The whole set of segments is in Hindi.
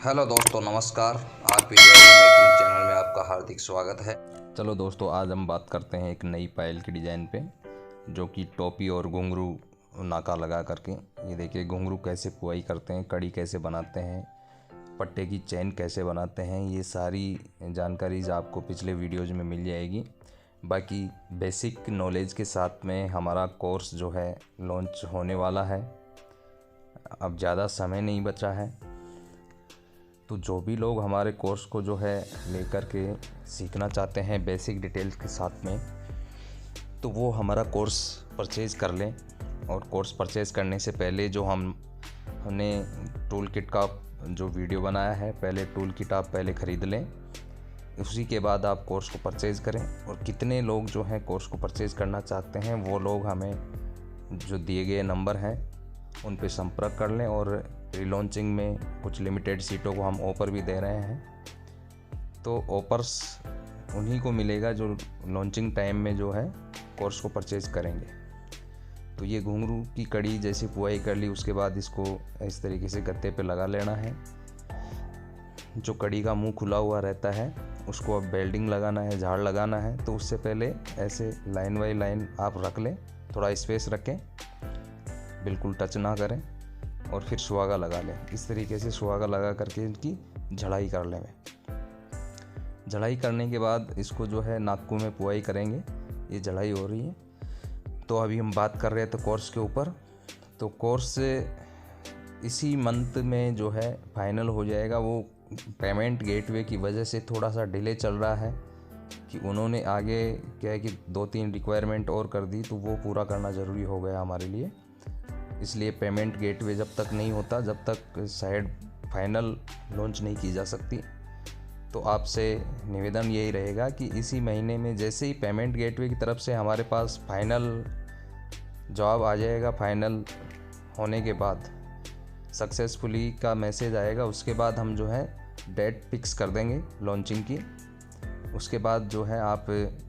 हेलो दोस्तों, नमस्कार। आरपी मेकिंग चैनल में आपका हार्दिक स्वागत है। चलो दोस्तों, आज हम बात करते हैं एक नई पायल की डिज़ाइन पे, जो कि टोपी और घुंघरू नाका लगा करके। ये देखिए घुंघरू कैसे पुआई करते हैं, कड़ी कैसे बनाते हैं, पट्टे की चेन कैसे बनाते हैं, ये सारी जानकारीज आपको पिछले वीडियोज़ में मिल जाएगी। बाकी बेसिक नॉलेज के साथ में हमारा कोर्स जो है लॉन्च होने वाला है। अब ज़्यादा समय नहीं बचा है, तो जो भी लोग हमारे कोर्स को जो है लेकर के सीखना चाहते हैं बेसिक डिटेल्स के साथ में, तो वो हमारा कोर्स परचेज़ कर लें। और कोर्स परचेज़ करने से पहले जो हमने टूल किट का जो वीडियो बनाया है, पहले टूल किट आप पहले ख़रीद लें, उसी के बाद आप कोर्स को परचेज़ करें। और कितने लोग जो हैं कोर्स को परचेज़ करना चाहते हैं, वो लोग हमें जो दिए गए नंबर हैं उन पे संपर्क कर लें। और रीलॉन्चिंग में कुछ लिमिटेड सीटों को हम ऑफ़र भी दे रहे हैं, तो ऑफर्स उन्हीं को मिलेगा जो लॉन्चिंग टाइम में जो है कोर्स को परचेज़ करेंगे। तो ये घुंघरू की कड़ी जैसे पुआई कर ली, उसके बाद इसको इस तरीके से गत्ते पे लगा लेना है। जो कड़ी का मुंह खुला हुआ रहता है उसको अब बेल्डिंग लगाना है, झाड़ लगाना है। तो उससे पहले ऐसे लाइन बाई लाइन आप रख लें, थोड़ा स्पेस रखें, बिल्कुल टच ना करें, और फिर सुहागा लगा लें। इस तरीके से सुहागा लगा करके इनकी झड़ाई कर लें। झड़ाई करने के बाद इसको जो है नाकू में पुआई करेंगे। ये झड़ाई हो रही है। तो अभी हम बात कर रहे थे कोर्स के ऊपर। तो कोर्स इसी मंथ में जो है फाइनल हो जाएगा। वो पेमेंट गेटवे की वजह से थोड़ा सा डिले चल रहा है, कि उन्होंने आगे क्या है कि 2-3 रिक्वायरमेंट और कर दी, तो वो पूरा करना ज़रूरी हो गया हमारे लिए। इसलिए पेमेंट गेटवे जब तक नहीं होता, जब तक साइड फाइनल लॉन्च नहीं की जा सकती। तो आपसे निवेदन यही रहेगा कि इसी महीने में जैसे ही पेमेंट गेटवे की तरफ से हमारे पास फाइनल जवाब आ जाएगा, फाइनल होने के बाद सक्सेसफुली का मैसेज आएगा, उसके बाद हम जो है डेट फिक्स कर देंगे लॉन्चिंग की। उसके बाद जो है आप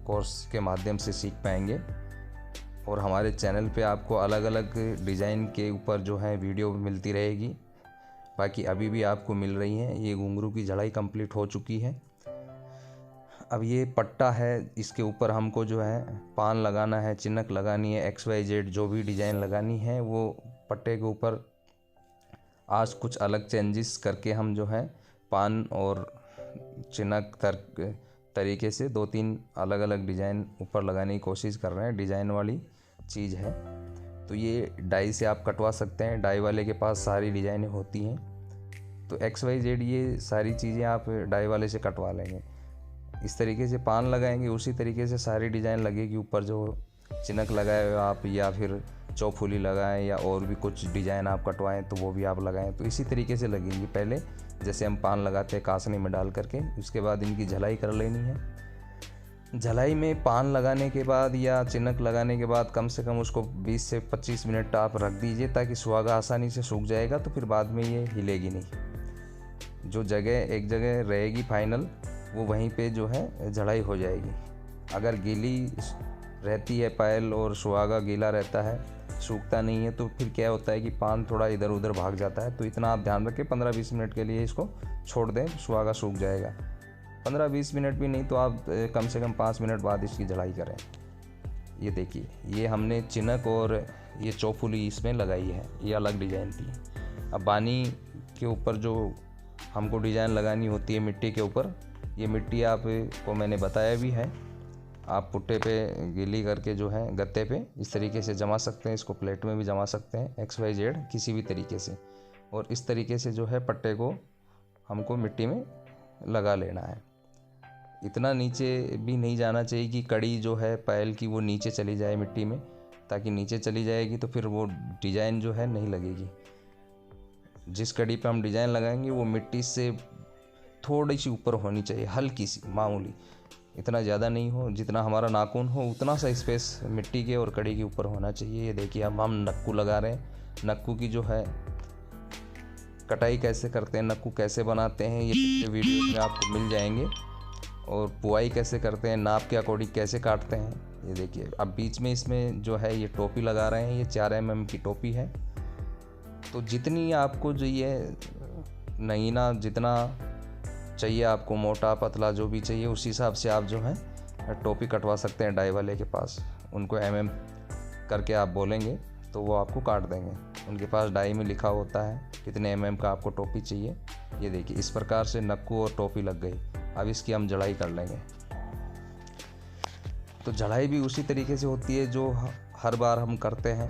कोर्स के माध्यम से सीख पाएंगे। और हमारे चैनल पे आपको अलग अलग डिज़ाइन के ऊपर जो है वीडियो मिलती रहेगी। बाकी अभी भी आपको मिल रही हैं। ये घुंघरू की झड़ाई कंप्लीट हो चुकी है। अब ये पट्टा है, इसके ऊपर हमको जो है पान लगाना है, चिनक लगानी है, XYZ जो भी डिज़ाइन लगानी है, वो पट्टे के ऊपर आज कुछ अलग चेंजेस करके हम जो है पान और चिनक तरीके से 2-3 अलग अलग डिज़ाइन ऊपर लगाने की कोशिश कर रहे हैं। डिज़ाइन वाली चीज़ है, तो ये डाई से आप कटवा सकते हैं। डाई वाले के पास सारी डिज़ाइनें होती हैं, तो XYZ ये सारी चीज़ें आप डाई वाले से कटवा लेंगे। इस तरीके से पान लगाएंगे, उसी तरीके से सारी डिज़ाइन लगेगी। ऊपर जो चिनक लगाए आप, या फिर चौफुली लगाएं, या और भी कुछ डिज़ाइन आप कटवाएं तो वो भी आप लगाएं, तो इसी तरीके से लगेंगी। पहले जैसे हम पान लगाते हैं कासनी में डाल करके, उसके बाद इनकी झलाई कर लेनी है। झलाई में पान लगाने के बाद या चिनक लगाने के बाद कम से कम उसको 20 से 25 मिनट आप रख दीजिए, ताकि सुहागा आसानी से सूख जाएगा। तो फिर बाद में ये हिलेगी नहीं। जो जगह एक जगह रहेगी फाइनल, वो वहीं पे जो है झड़ाई हो जाएगी। अगर गीली रहती है पायल और सुहागा गीला रहता है, सूखता नहीं है, तो फिर क्या होता है कि पान थोड़ा इधर उधर भाग जाता है। तो इतना आप ध्यान रखें, 15-20 मिनट के लिए इसको छोड़ दें, सुहागा सूख जाएगा। 15-20 मिनट भी नहीं तो आप कम से कम 5 मिनट बाद इसकी झड़ाई करें। ये देखिए, ये हमने चिनक और ये चौफुली इसमें लगाई है, ये अलग डिज़ाइन थी। अब बानी के ऊपर जो हमको डिज़ाइन लगानी होती है मिट्टी के ऊपर, ये मिट्टी आपको मैंने बताया भी है। आप पुट्टे पे गीली करके जो है गत्ते पे इस तरीके से जमा सकते हैं, इसको प्लेट में भी जमा सकते हैं, XYZ किसी भी तरीके से। और इस तरीके से जो है पट्टे को हमको मिट्टी में लगा लेना है। इतना नीचे भी नहीं जाना चाहिए कि कड़ी जो है पायल की वो नीचे चली जाए मिट्टी में, ताकि नीचे चली जाएगी तो फिर वो डिज़ाइन जो है नहीं लगेगी। जिस कड़ी पे हम डिज़ाइन लगाएंगे वो मिट्टी से थोड़ी सी ऊपर होनी चाहिए, हल्की सी, मामूली, इतना ज़्यादा नहीं हो। जितना हमारा नाखून हो उतना सा स्पेस मिट्टी के और कड़ी के ऊपर होना चाहिए। ये देखिए, अब हम नक्कू लगा रहे हैं। नक्कू की जो है कटाई कैसे करते हैं, नक्कू कैसे बनाते हैं, ये वीडियो में आपको मिल जाएंगे। और पुआई कैसे करते हैं, नाप के अकॉर्डिंग कैसे काटते हैं, ये देखिए। अब बीच में इसमें जो है ये टोपी लगा रहे हैं, ये 4 mm की टोपी है। तो जितनी आपको जो ये नहीं ना, जितना चाहिए आपको, मोटा पतला जो भी चाहिए उसी हिसाब से आप जो है टोपी कटवा सकते हैं डाई वाले के पास। उनको करके आप बोलेंगे तो वो आपको काट देंगे। उनके पास डाई में लिखा होता है कितने का आपको टोपी चाहिए। ये देखिए, इस प्रकार से नक्कू और टोपी लग गई। अब इसकी हम जड़ाई कर लेंगे। तो जड़ाई भी उसी तरीके से होती है जो हर बार हम करते हैं।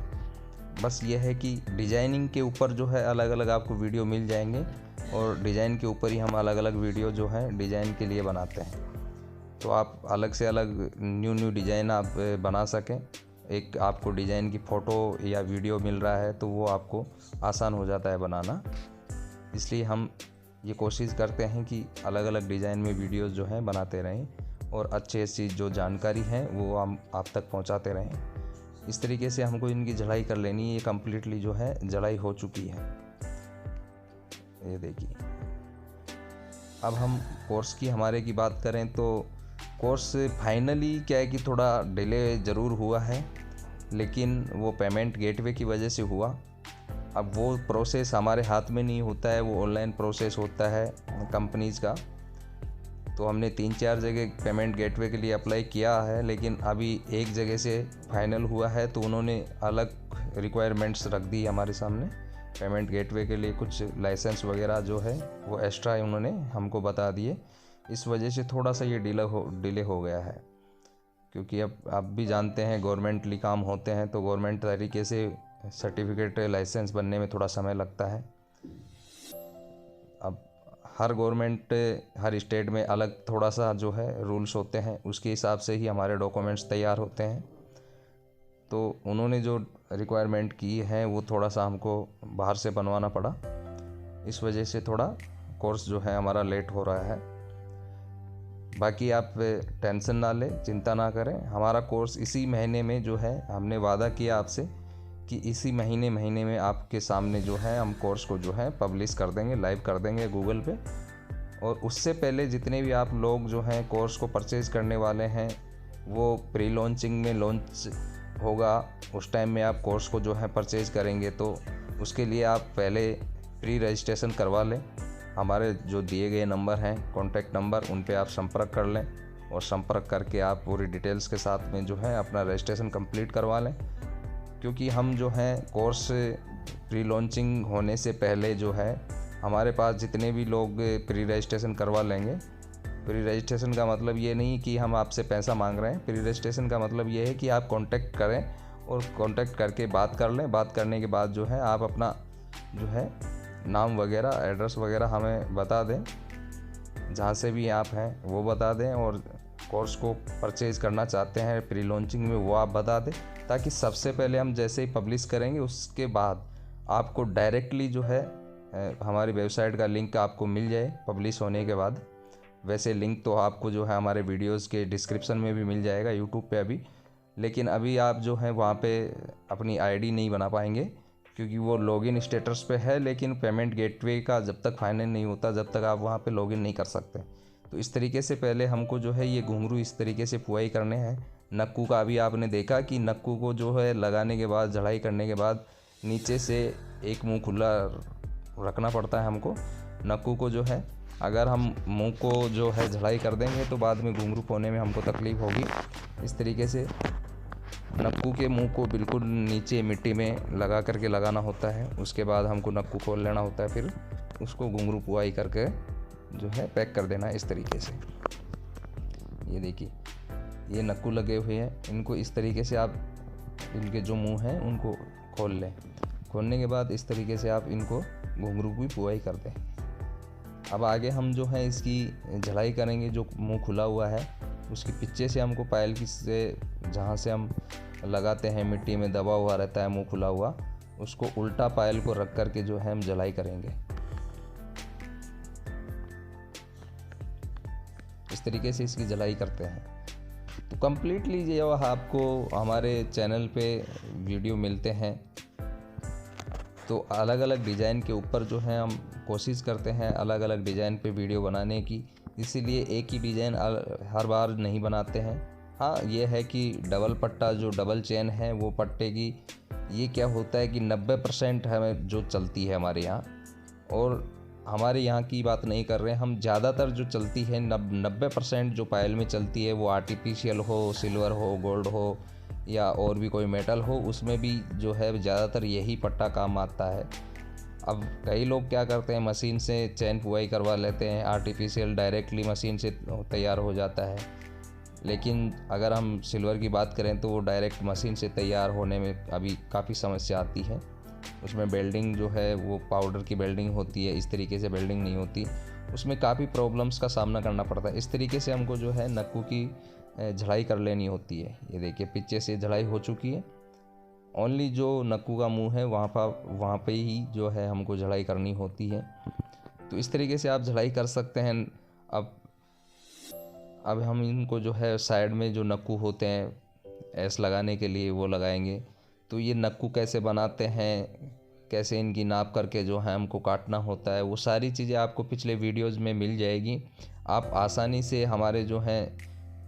बस ये है कि डिजाइनिंग के ऊपर जो है अलग अलग आपको वीडियो मिल जाएंगे, और डिज़ाइन के ऊपर ही हम अलग अलग वीडियो जो है डिज़ाइन के लिए बनाते हैं। तो आप अलग से अलग न्यू डिज़ाइन आप बना सकें। एक आपको डिज़ाइन की फ़ोटो या वीडियो मिल रहा है तो वो आपको आसान हो जाता है बनाना। इसलिए हम ये कोशिश करते हैं कि अलग अलग डिज़ाइन में वीडियोस जो हैं बनाते रहें, और अच्छी जो जानकारी है वो हम आप तक पहुंचाते रहें। इस तरीके से हमको इनकी जड़ाई कर लेनी है। ये कम्प्लीटली जो है जड़ाई हो चुकी है। ये देखिए, अब हम कोर्स की हमारे की बात करें तो कोर्स फाइनली क्या है कि थोड़ा डिले ज़रूर हुआ है, लेकिन वो पेमेंट गेटवे की वजह से हुआ। अब वो प्रोसेस हमारे हाथ में नहीं होता है, वो ऑनलाइन प्रोसेस होता है कंपनीज़ का। तो हमने 3-4 जगह पेमेंट गेटवे के लिए अप्लाई किया है, लेकिन अभी एक जगह से फाइनल हुआ है तो उन्होंने अलग रिक्वायरमेंट्स रख दी हमारे सामने। पेमेंट गेटवे के लिए कुछ लाइसेंस वगैरह जो है वो एक्स्ट्रा उन्होंने हमको बता दिए। इस वजह से थोड़ा सा ये डिले हो गया है, क्योंकि अब आप भी जानते हैं गवर्नमेंटली काम होते हैं तो गवर्नमेंट तरीके से सर्टिफिकेट लाइसेंस बनने में थोड़ा समय लगता है। अब हर गवर्नमेंट हर स्टेट में अलग थोड़ा सा जो है रूल्स होते हैं, उसके हिसाब से ही हमारे डॉक्यूमेंट्स तैयार होते हैं। तो उन्होंने जो रिक्वायरमेंट की है वो थोड़ा सा हमको बाहर से बनवाना पड़ा। इस वजह से थोड़ा कोर्स जो है हमारा लेट हो रहा है। बाकी आप टेंशन ना लें, चिंता ना करें। हमारा कोर्स इसी महीने में जो है, हमने वादा किया आपसे कि इसी महीने में आपके सामने जो है हम कोर्स को जो है पब्लिश कर देंगे, लाइव कर देंगे गूगल पे। और उससे पहले जितने भी आप लोग जो हैं कोर्स को परचेज़ करने वाले हैं, वो प्री लॉन्चिंग में लॉन्च होगा, उस टाइम में आप कोर्स को जो है परचेज़ करेंगे। तो उसके लिए आप पहले प्री रजिस्ट्रेशन करवा लें। हमारे जो दिए गए नंबर हैं, कॉन्टैक्ट नंबर, उन पे आप संपर्क कर लें, और संपर्क करके आप पूरी डिटेल्स के साथ में जो है अपना रजिस्ट्रेशन कंप्लीट करवा लें। क्योंकि हम जो हैं कोर्स प्री लॉन्चिंग होने से पहले जो है हमारे पास जितने भी लोग प्री रजिस्ट्रेशन करवा लेंगे, प्री रजिस्ट्रेशन का मतलब ये नहीं कि हम आपसे पैसा मांग रहे हैं। प्री रजिस्ट्रेशन का मतलब ये है कि आप कांटेक्ट करें, और कांटेक्ट करके बात कर लें। बात करने के बाद जो है आप अपना जो है नाम वगैरह, एड्रेस वगैरह हमें बता दें, जहाँ से भी आप हैं वो बता दें, और कोर्स को परचेज़ करना चाहते हैं प्री लॉन्चिंग में वो आप बता दें, ताकि सबसे पहले हम जैसे ही पब्लिश करेंगे उसके बाद आपको डायरेक्टली जो है हमारी वेबसाइट का लिंक आपको मिल जाए पब्लिश होने के बाद। वैसे लिंक तो आपको जो है हमारे वीडियोस के डिस्क्रिप्शन में भी मिल जाएगा यूट्यूब पे अभी, लेकिन अभी आप जो है वहाँ पे अपनी आईडी नहीं बना पाएंगे, क्योंकि वो लॉगिन स्टेटस पे है, लेकिन पेमेंट गेटवे का जब तक फाइनल नहीं होता जब तक आप वहाँ पे लॉगिन नहीं कर सकते। तो इस तरीके से पहले हमको जो है ये घुंघरू इस तरीके से पुआई करने हैं। नक्कू का अभी आपने देखा कि नक्कू को जो है लगाने के बाद, जड़ाई करने के बाद नीचे से एक मुँह खुला रखना पड़ता है हमको। नक्कू को जो है अगर हम मुंह को जो है झड़ाई कर देंगे तो बाद में घुंघरू पोने में हमको तकलीफ़ होगी। इस तरीके से नक्कू के मुंह को बिल्कुल नीचे मिट्टी में लगा करके लगाना होता है। उसके बाद हमको नक्कू खोल लेना होता है, फिर उसको घुंघरू पुआई करके जो है पैक कर देना है इस तरीके से। ये देखिए, ये नक्कू लगे हुए हैं, इनको इस तरीके से आप इनके जो मुँह हैं उनको खोल लें। खोलने के बाद इस तरीके से आप इनको घुंघरू की पुआई कर दें। अब आगे हम जो है इसकी झड़ाई करेंगे। जो मुंह खुला हुआ है उसके पीछे से हमको पायल की से जहाँ से हम लगाते हैं मिट्टी में दबा हुआ रहता है मुंह खुला हुआ, उसको उल्टा पायल को रख करके जो है हम झड़ाई करेंगे। इस तरीके से इसकी झड़ाई करते हैं। तो कम्प्लीटली जो आपको हमारे चैनल पे वीडियो मिलते हैं, तो अलग अलग डिज़ाइन के ऊपर जो है हम कोशिश करते हैं अलग अलग डिज़ाइन पे वीडियो बनाने की। इसीलिए एक ही डिज़ाइन हर बार नहीं बनाते हैं। हाँ, ये है कि डबल पट्टा, जो डबल चेन है वो पट्टे की, ये क्या होता है कि 90% हमें जो चलती है हमारे यहाँ, और हमारे यहाँ की बात नहीं कर रहे हैं हम। ज़्यादातर जो चलती है 90% जो पायल में चलती है वो आर्टिफिशियल हो, सिल्वर हो, गोल्ड हो या और भी कोई मेटल हो, उसमें भी जो है ज़्यादातर यही पट्टा काम आता है। अब कई लोग क्या करते हैं, मशीन से चैन पुआई करवा लेते हैं, आर्टिफिशियल डायरेक्टली मशीन से तैयार हो जाता है। लेकिन अगर हम सिल्वर की बात करें तो वो डायरेक्ट मशीन से तैयार होने में अभी काफ़ी समस्या आती है। उसमें बेल्डिंग जो है वो पाउडर की बेल्डिंग होती है, इस तरीके से बेल्डिंग नहीं होती, उसमें काफ़ी प्रॉब्लम्स का सामना करना पड़ता है। इस तरीके से हमको जो है नक्कू की झड़ाई कर लेनी होती है। ये देखिए पीछे से झड़ाई हो चुकी है, ओनली जो नक्कू का मुंह है वहाँ पे ही जो है हमको झड़ाई करनी होती है। तो इस तरीके से आप झड़ाई कर सकते हैं। अब हम इनको जो है साइड में जो नक्कू होते हैं ऐस लगाने के लिए वो लगाएंगे। तो ये नक्कू कैसे बनाते हैं, कैसे इनकी नाप करके जो है हमको काटना होता है, वो सारी चीज़ें आपको पिछले वीडियोज़ में मिल जाएगी। आप आसानी से हमारे जो हैं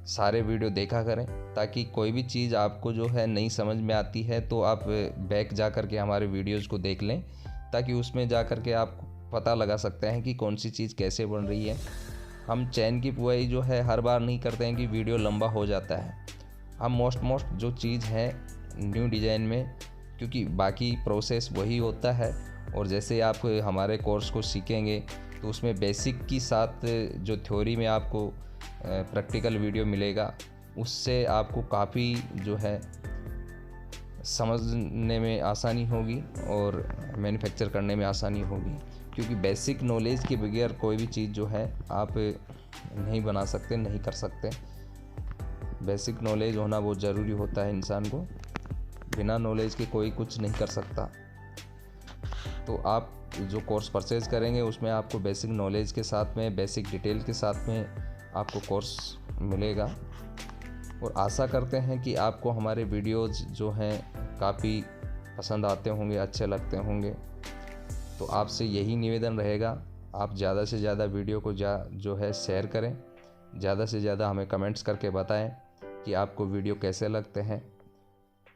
सारे वीडियो देखा करें, ताकि कोई भी चीज़ आपको जो है नहीं समझ में आती है तो आप बैक जा कर के हमारे वीडियोज़ को देख लें, ताकि उसमें जा कर के आप पता लगा सकते हैं कि कौन सी चीज़ कैसे बन रही है। हम चैन की पुआई जो है हर बार नहीं करते हैं कि वीडियो लंबा हो जाता है। हम मोस्ट जो चीज़ है न्यू डिज़ाइन में, क्योंकि बाकी प्रोसेस वही होता है, और जैसे आप हमारे कोर्स को सीखेंगे तो उसमें बेसिक की साथ जो थ्योरी में आपको प्रैक्टिकल वीडियो मिलेगा, उससे आपको काफ़ी जो है समझने में आसानी होगी और मैन्युफैक्चर करने में आसानी होगी। क्योंकि बेसिक नॉलेज के बगैर कोई भी चीज़ जो है आप नहीं बना सकते, नहीं कर सकते। बेसिक नॉलेज होना बहुत ज़रूरी होता है इंसान को, बिना नॉलेज के कोई कुछ नहीं कर सकता। तो आप जो कोर्स परचेज़ करेंगे उसमें आपको बेसिक नॉलेज के साथ में, बेसिक डिटेल के साथ में आपको कोर्स मिलेगा। और आशा करते हैं कि आपको हमारे वीडियोज़ जो हैं काफ़ी पसंद आते होंगे, अच्छे लगते होंगे। तो आपसे यही निवेदन रहेगा, आप ज़्यादा से ज़्यादा वीडियो को जो है शेयर करें, ज़्यादा से ज़्यादा हमें कमेंट्स करके बताएं कि आपको वीडियो कैसे लगते हैं,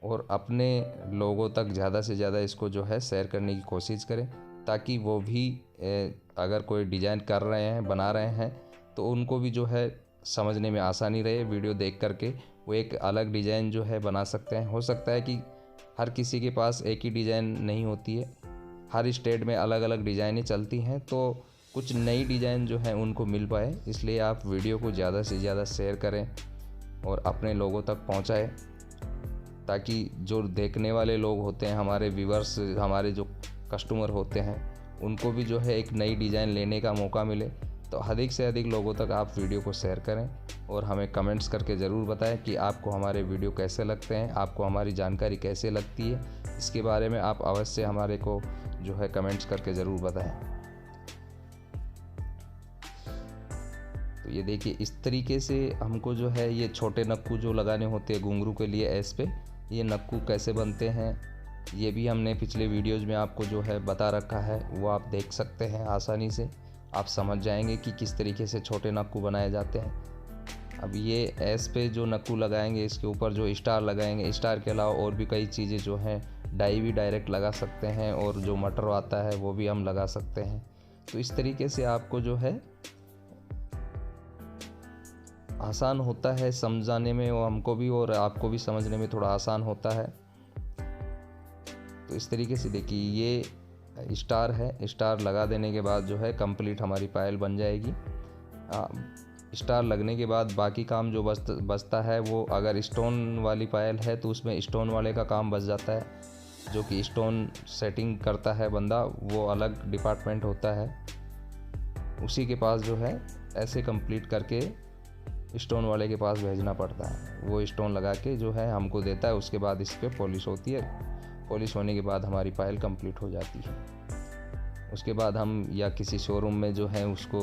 और अपने लोगों तक ज़्यादा से ज़्यादा इसको जो है शेयर करने की कोशिश करें, ताकि वो भी अगर कोई डिज़ाइन कर रहे हैं, बना रहे हैं, तो उनको भी जो है समझने में आसानी रहे। वीडियो देख करके वो एक अलग डिज़ाइन जो है बना सकते हैं। हो सकता है कि हर किसी के पास एक ही डिज़ाइन नहीं होती है, हर स्टेट में अलग अलग डिज़ाइनें चलती हैं, तो कुछ नई डिज़ाइन जो है उनको मिल पाए, इसलिए आप वीडियो को ज़्यादा से ज़्यादा शेयर करें और अपने लोगों तक पहुँचाएँ, ताकि जो देखने वाले लोग होते हैं, हमारे व्यूअर्स, हमारे जो कस्टमर होते हैं, उनको भी जो है एक नई डिज़ाइन लेने का मौका मिले। तो अधिक से अधिक लोगों तक आप वीडियो को शेयर करें और हमें कमेंट्स करके ज़रूर बताएं कि आपको हमारे वीडियो कैसे लगते हैं, आपको हमारी जानकारी कैसे लगती है। इसके बारे में आप अवश्य हमारे को जो है कमेंट्स करके ज़रूर बताएं। तो ये देखिए इस तरीके से हमको जो है ये छोटे नक्कू जो लगाने होते हैं घुंघरू के लिए ऐस पे, ये नक्कू कैसे बनते हैं ये भी हमने पिछले वीडियोज़ में आपको जो है बता रखा है, वो आप देख सकते हैं। आसानी से आप समझ जाएंगे कि किस तरीके से छोटे नक्कू बनाए जाते हैं। अब ये ऐस पे जो नक्कू लगाएंगे, इसके ऊपर जो स्टार लगाएंगे, स्टार के अलावा और भी कई चीज़ें जो हैं डाई भी डायरेक्ट लगा सकते हैं, और जो मटर आता है वो भी हम लगा सकते हैं। तो इस तरीके से आपको जो है आसान होता है समझाने में, वो हमको भी और आपको भी समझने में थोड़ा आसान होता है। तो इस तरीके से देखिए ये स्टार है, स्टार लगा देने के बाद जो है कंप्लीट हमारी पायल बन जाएगी। स्टार लगने के बाद बाकी काम जो बचता है, वो अगर स्टोन वाली पायल है तो उसमें स्टोन वाले का काम बच जाता है, जो कि स्टोन सेटिंग करता है बंदा, वो अलग डिपार्टमेंट होता है, उसी के पास जो है ऐसे कंप्लीट करके स्टोन वाले के पास भेजना पड़ता है। वो स्टोन लगा के जो है हमको देता है, उसके बाद इस पर पॉलिश होती है। पॉलिश होने के बाद हमारी पायल कंप्लीट हो जाती है। उसके बाद हम या किसी शोरूम में जो है उसको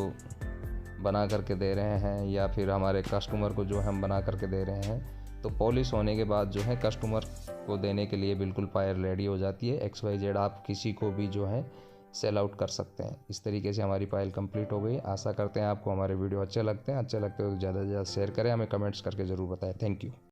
बना करके दे रहे हैं, या फिर हमारे कस्टमर को जो हम बना करके दे रहे हैं, तो पॉलिश होने के बाद जो है कस्टमर को देने के लिए बिल्कुल पायल रेडी हो जाती है। XYZ आप किसी को भी जो है सेल आउट कर सकते हैं। इस तरीके से हमारी पायल कंप्लीट हो गई। आशा करते हैं आपको हमारे वीडियो अच्छे लगते हैं। अच्छे लगते हो तो ज़्यादा से ज़्यादा शेयर करें, हमें कमेंट्स करके ज़रूर बताएं। Thank you.